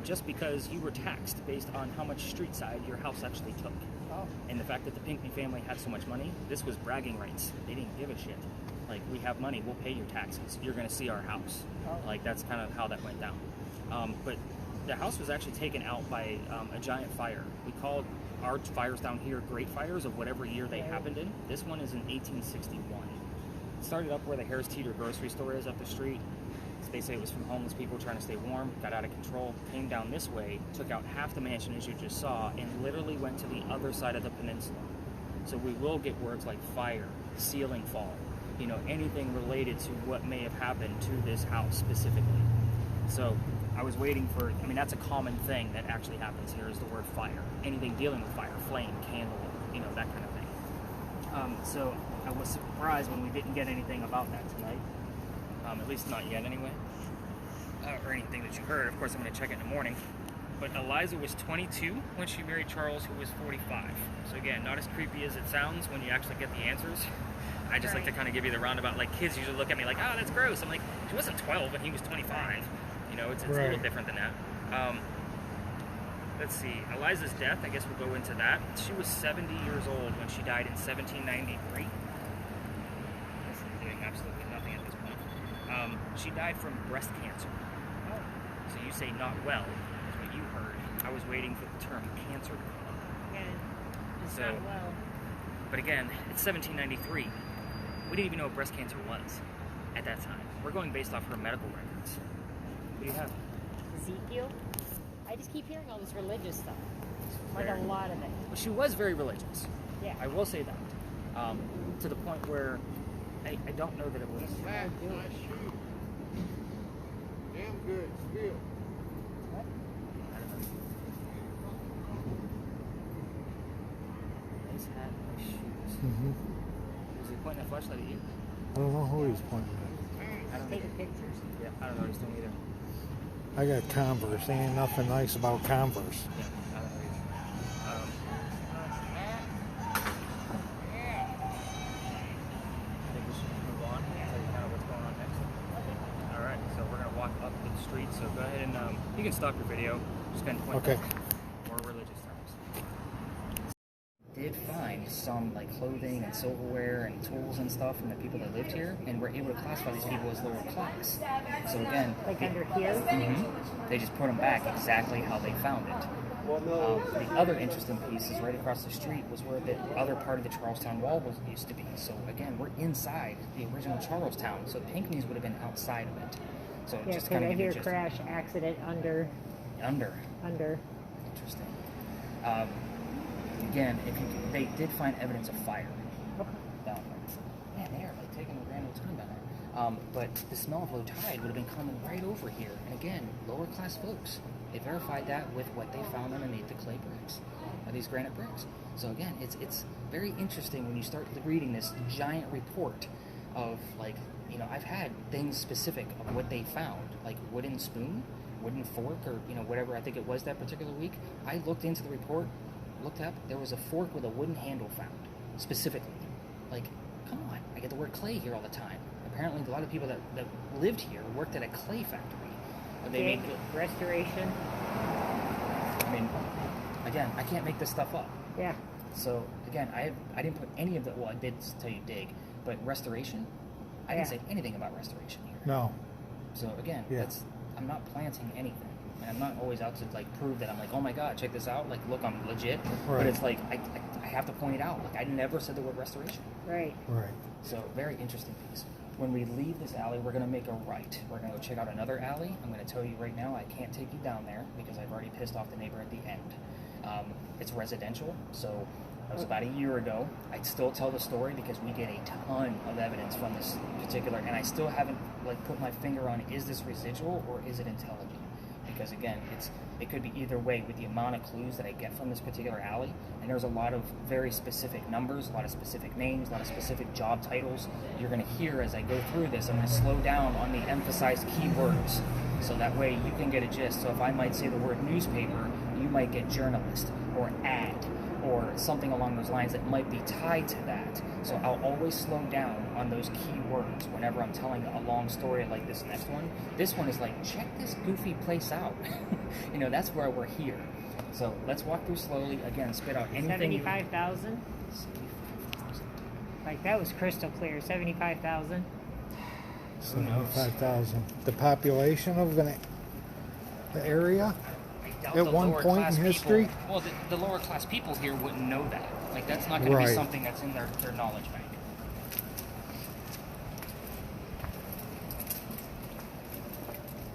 just because you were taxed based on how much street side your house actually took. And the fact that the Pinckney family had so much money, this was bragging rights. They didn't give a shit. Like, we have money, we'll pay your taxes. You're going to see our house. Like, that's kind of how that went down. But the house was actually taken out by a giant fire. We called our fires down here great fires of whatever year they happened in. This one is in 1861. It started up where the Harris Teeter grocery store is up the street. They say it was from homeless people trying to stay warm, got out of control, came down this way, took out half the mansion as you just saw, and literally went to the other side of the peninsula. So we will get words like fire, ceiling fall, you know, anything related to what may have happened to this house specifically. So I was waiting for, I mean, that's a common thing that actually happens here is the word fire. Anything dealing with fire, flame, candle, you know, that kind of thing. So I was surprised when we didn't get anything about that tonight. At least not yet anyway, or anything that you heard. Of course, I'm going to check it in the morning. But Eliza was 22 when she married Charles, who was 45. So again, not as creepy as it sounds when you actually get the answers. I just like to kind of give you the roundabout. Like, kids usually look at me like, oh, that's gross. I'm like, she wasn't 12 and he was 25. You know, it's a little different than that. Let's see, Eliza's death, I guess we'll go into that. She was 70 years old when she died in 1793. Doing absolutely nothing at this point. She died from breast cancer. So you say not well, is what you heard. I was waiting for the term cancer to come up. Again, it's not well. But again, it's 1793. We didn't even know what breast cancer was at that time. We're going based off her medical records. What do you have? Ezekiel? I just keep hearing all this religious stuff. Like a lot of it. Well, she was very religious. Yeah. I will say that. To the point where I don't know that it was. Nice shoe. Damn good still. What? I don't know. Nice hat, nice shoes. Was he pointing a flashlight at you? I don't know who he's pointing at. I don't Taking pictures. Yeah, I don't know what he's doing either. I got Converse. Ain't nothing nice about Converse. Yeah, I don't know either. I think we should move on and tell you kind of what's going on next. All right, so we're going to walk up the street. So go ahead and you can stop your video. Just kind of point Okay. more religious terms. Did find some like clothing and silverware and tools and stuff from the people that lived here, and we're able to classify these people as lower class. So again, Like under here? they just put them back exactly how they found it. The other interesting piece is right across the street was where the other part of the Charlestown Wall used to be. So again, we're inside the original Charlestown. So the Pinckneys would have been outside of it. So Yeah, just because kind I of hear crash, accident, under. Interesting. Again, they did find evidence of fire down there. Man, they are like taking a random time down there. But the smell of low tide would have been coming right over here. And again, lower class folks. They verified that with what they found underneath the clay bricks, or these granite bricks. So again, it's very interesting when you start reading this giant report of like, you know, I've had things specific of what they found, like wooden spoon, wooden fork, or you know, whatever I think it was that particular week. I looked into the report, looked up, there was a fork with a wooden handle found, specifically. Like, come on, I get the word clay here all the time. Apparently a lot of people that lived here worked at a clay factory. They made restoration. I mean, again, I can't make this stuff up. Yeah. So again, I didn't put any of the, well, I did tell you dig, but restoration, I didn't say anything about restoration here. No. So again, I'm not planting anything. And I'm not always out to like prove that I'm like, oh my God, check this out. Like, look, I'm legit. Right. But it's like, I have to point it out. Like, I never said the word restoration. Right. Right. So very interesting piece. When we leave this alley, we're going to make a right. We're going to go check out another alley. I'm going to tell you right now, I can't take you down there because I've already pissed off the neighbor at the end. It's residential, so That was about a year ago. I'd still tell the story because we get a ton of evidence from this particular, and I still haven't like put my finger on, is this residual or is it intelligent? Because again, it could be either way with the amount of clues that I get from this particular alley, and there's a lot of very specific numbers, a lot of specific names, a lot of specific job titles. You're going to hear as I go through this, I'm going to slow down on the emphasized keywords, so that way you can get a gist. So if I might say the word newspaper, you might get journalist or ad or something along those lines that might be tied to that. So I'll always slow down on those key words whenever I'm telling a long story like this next one. This one is like, check this goofy place out. You know, that's where we're here. So let's walk through slowly. Again, spit out anything. 75,000? Like, that was crystal clear. 75,000? 75,000. The population of the area at one point in history? People, well, the lower class people here wouldn't know that. Like, that's not going to be something that's in their knowledge bank.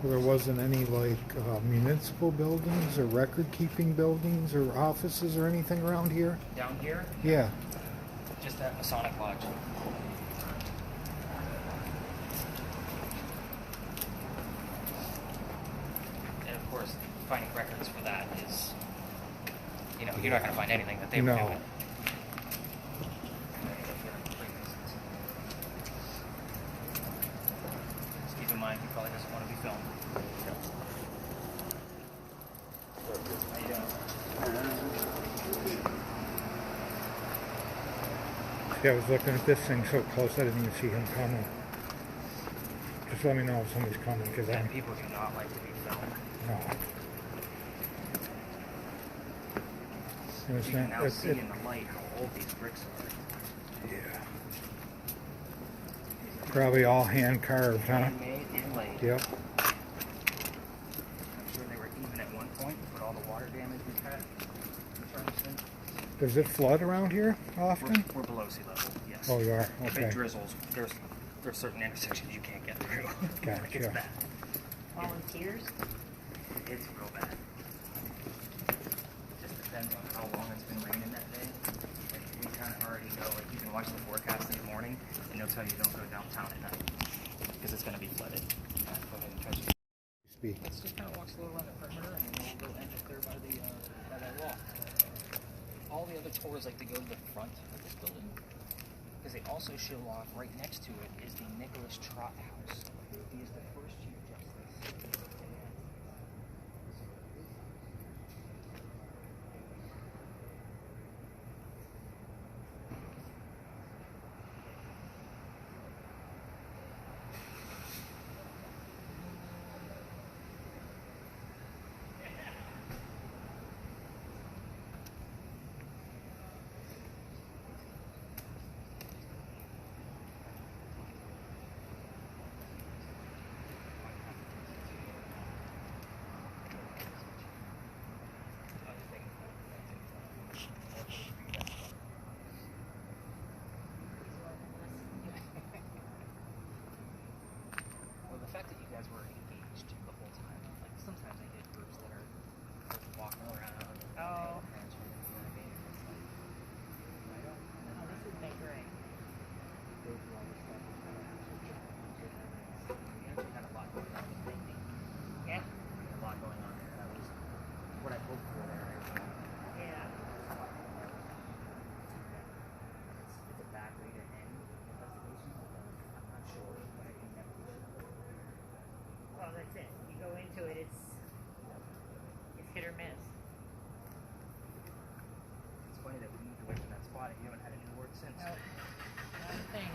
There wasn't any, like, municipal buildings or record-keeping buildings or offices or anything around here? Down here? Yeah. Just that Masonic Lodge. And of course, finding records for that is, you know, you're not going to find anything that they were doing. Just keep in mind, he probably doesn't want to be filmed. How you doing? Yeah, I was looking at this thing so close I didn't even see him coming. Just let me know if somebody's coming, because Yeah, people do not like to be filmed. No. And it's You can not, now see in the light how old these bricks are. yeah. Probably all hand carved, huh? Handmade, inlaid. Yep. I'm sure they were even at one point, but all the water damage we've had in Charleston. Does it flood around here often? We're below sea level, yes. Oh, you are? If Okay. it drizzles, there's certain intersections you can't get through. Gotcha. Like, it's bad. Volunteers? It's real bad. Just depends on how long it's been raining that day. Like, we kind of already know, like, you can watch the forecast in the morning, and they'll tell you don't go downtown at night, because it's going to be flooded. Go ahead and try to Speak. let's just kind of walk slow around the perimeter, and then we'll go end up there by that wall. All the other tours like to go to the front of this building, because they also show off right next to it is the Nicholas Trott House. He is the first Chief Justice. Well, the fact that you guys were engaged the whole time, like sometimes I get groups that are walking around. Oh. Answering, you know what I mean? It's like, I don't Oh, this has been great. go through all this stuff and kind of answer questions. We actually had a lot going on with thinking. Yeah? A lot going on there. That was what I hoped for there. Yeah. It's a bad way to end investigation. I'm not sure, but I think that we should. Well, that's it. You go into it, it's hit or miss. It's funny that we moved away from that spot and you haven't had a new word since. No. Not a thing.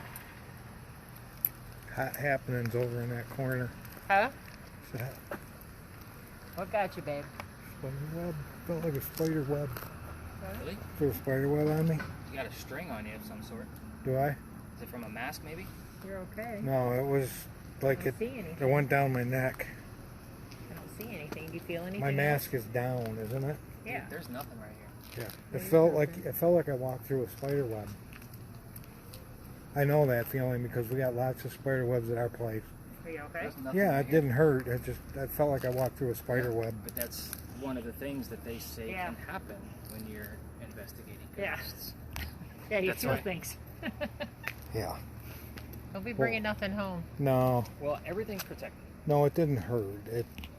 Hot happenings over in that corner. Huh? Is that What got you, babe? spider web? Felt like a spider web. Really? Is there a spider web on me? You got a string on you of some sort. Do I? Is it from a mask, maybe? You're okay. No, it was like I it. don't see anything. It went down my neck. I don't see anything. Do you feel anything? My mask is down, isn't it? Yeah. There's nothing right here. Yeah. It felt like I walked through a spider web. I know that feeling because we got lots of spider webs at our place. Are you okay? There's nothing Yeah, right it here. didn't hurt. I felt like I walked through a spider web. But that's one of the things that they say Yeah. can happen when you're investigating Yeah. ghosts. Yeah, he That's still right. thinks. Yeah. Don't be bringing nothing home. No. Well, everything's protected. No, it didn't hurt.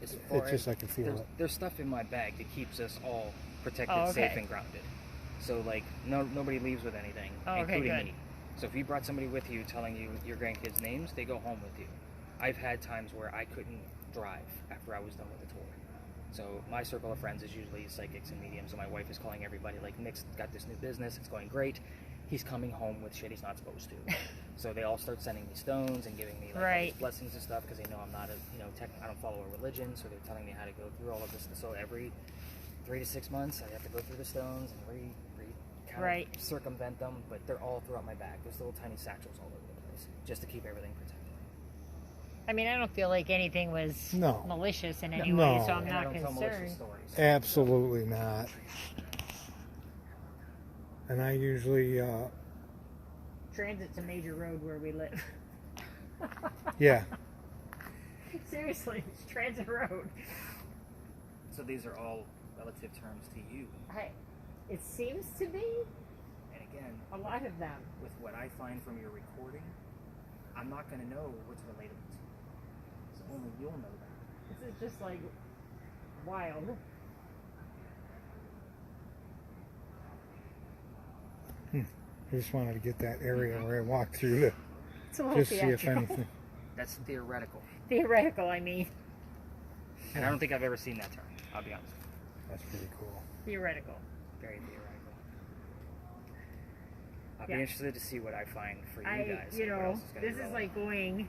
As far It's just as- I can feel there's, it. There's stuff in my bag that keeps us all protected, Oh, okay. safe, and grounded. So like nobody leaves with anything, Oh, okay, including good. me. So if you brought somebody with you telling you your grandkids' names, they go home with you. I've had times where I couldn't drive after I was done with the tour. So my circle of friends is usually psychics and mediums, and my wife is calling everybody like, Nick's got this new business, it's going great. He's coming home with shit he's not supposed to. So they all start sending me stones and giving me like all these blessings and stuff because they know I'm not I don't follow a religion, so they're telling me how to go through all of this. So every 3 to 6 months, I have to go through the stones and kind of circumvent them, but they're all throughout my bag. There's little tiny satchels all over the place just to keep everything protected. I mean, I don't feel like anything was malicious in any No. way, so I'm And I not don't tell malicious concerned. stories. Absolutely not. And I usually, Transit's a major road where we live. yeah. Seriously, it's Transit Road. So these are all relative terms to you. It seems to be And again, a lot of them. with what I find from your recording, I'm not going to know what's relatable to you. So only you'll know that. This is just like wild. I just wanted to get that area where I walked through to It's a little just see if theatrical. anything. That's theoretical. Theoretical, I mean. And I don't think I've ever seen that term, I'll be honest. That's pretty cool. Theoretical. Very theoretical. I'll be interested to see what I find for you guys. You and what know, else is gonna this be is relevant. like going...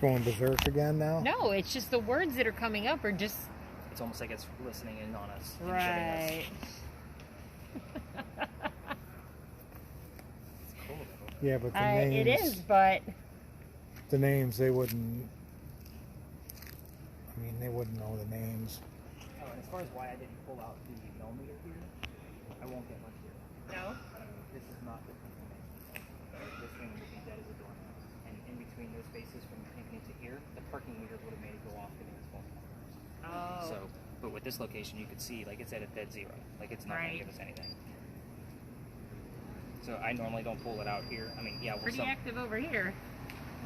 Going berserk again now? No, it's just the words that are coming up are just... It's almost like it's listening in on us. And Right. It's cool though. Yeah, but the names. It is, but... The names, they wouldn't. I mean, they wouldn't know the names. Oh, and as far as why I didn't pull out the millimeter here, I won't get much here. No? This is not the thing. This thing would be dead as a doornail. And in between those spaces from Pinckney to here, the parking meters would have made it go off giving us false alarms. Oh. So, but with this location, you could see, like, it's at a dead zero. Like, it's not going to give us anything. So I normally don't pull it out here. I mean, yeah, Pretty active over here.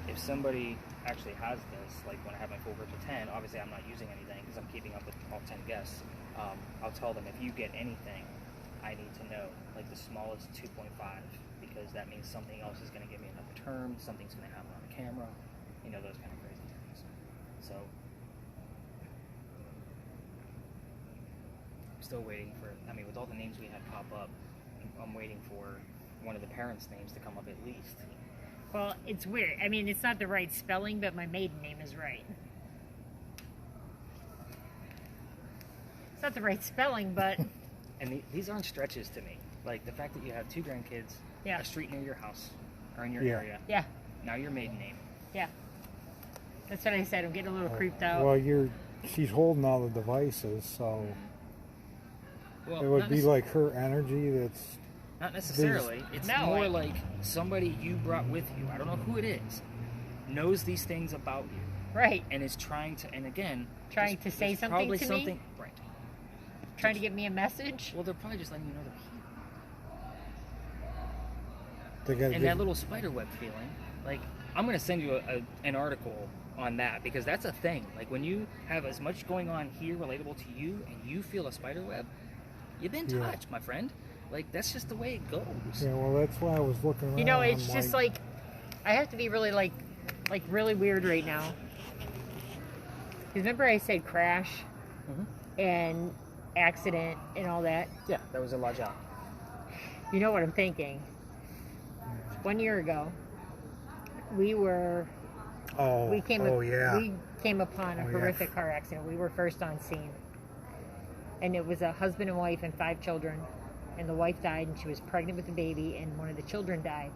if somebody actually has this, like when I have my full group of 10, obviously I'm not using anything because I'm keeping up with all 10 guests. I'll tell them, if you get anything, I need to know, like the smallest 2.5, because that means something else is going to give me another term, something's going to happen on the camera, you know, those kind of crazy things. So, I'm still waiting for, I mean, with all the names we had pop up, I'm waiting for one of the parents' names to come up at least. Well, it's weird. I mean, it's not the right spelling, but my maiden name is right. It's not the right spelling, but... And these aren't stretches to me. Like, the fact that you have 2 grandkids, Yeah. a street near your house, or in your Yeah. area, Yeah, now your maiden name. yeah. That's what I said. I'm getting a little creeped out. Well, she's holding all the devices, so Well, it would be like her energy that's... Not necessarily. It's No, more like somebody you brought with you, I don't know who it is, knows these things about you, Right. and is trying to, and again... Trying there's- to say there's something probably to me? something, right. Trying to give me a message. Well, they're probably just letting you know they're here. They gotta And give- that little spider web feeling, like, I'm going to send you an article on that, because that's a thing. Like, when you have as much going on here relatable to you, and you feel a spider web, you've been Yeah. touched, my friend. Like, that's just the way it goes. Yeah, well, that's why I was looking around. You know, it's I'm just like... I have to be really, like really weird right now. Because remember I said crash Mhm. and accident and all that? Yeah, that was a large out. You know what I'm thinking. 1 year ago, we came upon a Oh, yeah. horrific car accident. We were first on scene. And it was a husband and wife and 5 children. And the wife died, and she was pregnant with a baby, and one of the children died.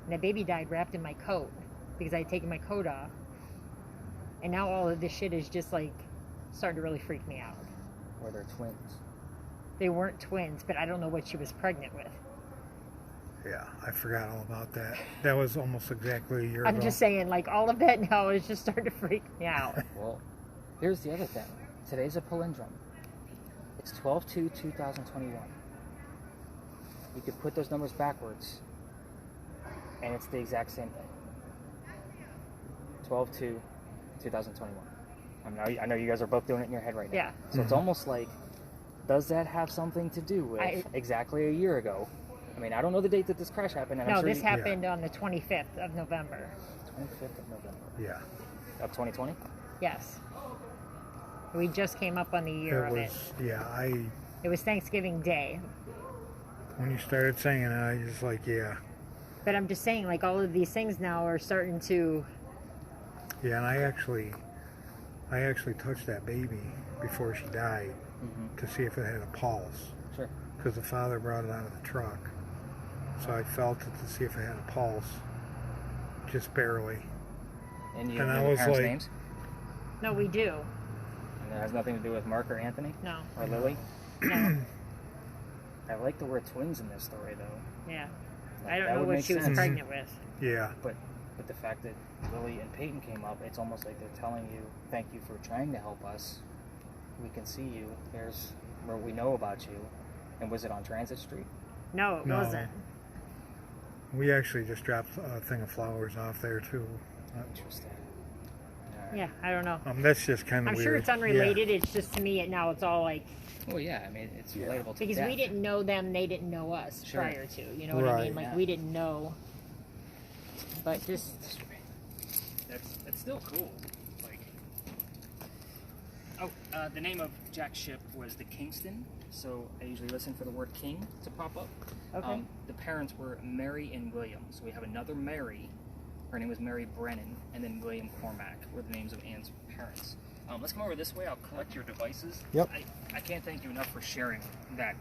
And the baby died wrapped in my coat because I had taken my coat off. And now all of this shit is just like starting to really freak me out. Or they're twins. They weren't twins, but I don't know what she was pregnant with. Yeah, I forgot all about that. That was almost exactly a year ago. I'm just saying, like, all of that now is just starting to freak me out. Well, here's the other thing. Today's a palindrome. It's 12/2/2021. we could put those numbers backwards, and it's the exact same thing. 12/2/2021. I know you guys are both doing it in your head right now. Yeah. So it's almost like, does that have something to do with exactly a year ago? I mean, I don't know the date that this crash happened. And No, I'm sure this happened on the 25th of November. 25th of November. Yeah. Of 2020? Yes. We just came up on the year of it. Yeah, It was Thanksgiving Day. when you started saying it, I was like, yeah. But I'm just saying, like, all of these things now are starting to... Yeah, and I actually touched that baby before she died to see if it had a pulse. Sure. Because the father brought it out of the truck. So I felt it to see if it had a pulse. Just barely. And you And know I the was parents' like- names? No, we do. And it has nothing to do with Mark or Anthony? No. Or Lily? No. I like the word twins in this story, though. Yeah. Like, I don't that know would what make she was sense. pregnant with. Yeah. But the fact that Lily and Peyton came up, it's almost like they're telling you, thank you for trying to help us. We can see you. Here's where we know about you. And was it on Transit Street? No, it No. wasn't. We actually just dropped a thing of flowers off there, too. Interesting. All right. Yeah, I don't know. That's just kind of I'm weird. sure it's unrelated. It's just to me, now it's all like... Well, yeah, I mean, it's relatable to Because death. we didn't know them, they didn't know us Sure. prior to. You know what I mean? Right. Like, we didn't know. But just... That's still cool. Like, the name of Jack's ship was the Kingston, so I usually listen for the word King to pop up. Okay. The parents were Mary and William, so we have another Mary. Her name was Mary Brennan, and then William Cormack were the names of Anne's parents. Let's come over this way. I'll collect your devices. Yep. I can't thank you enough for sharing that.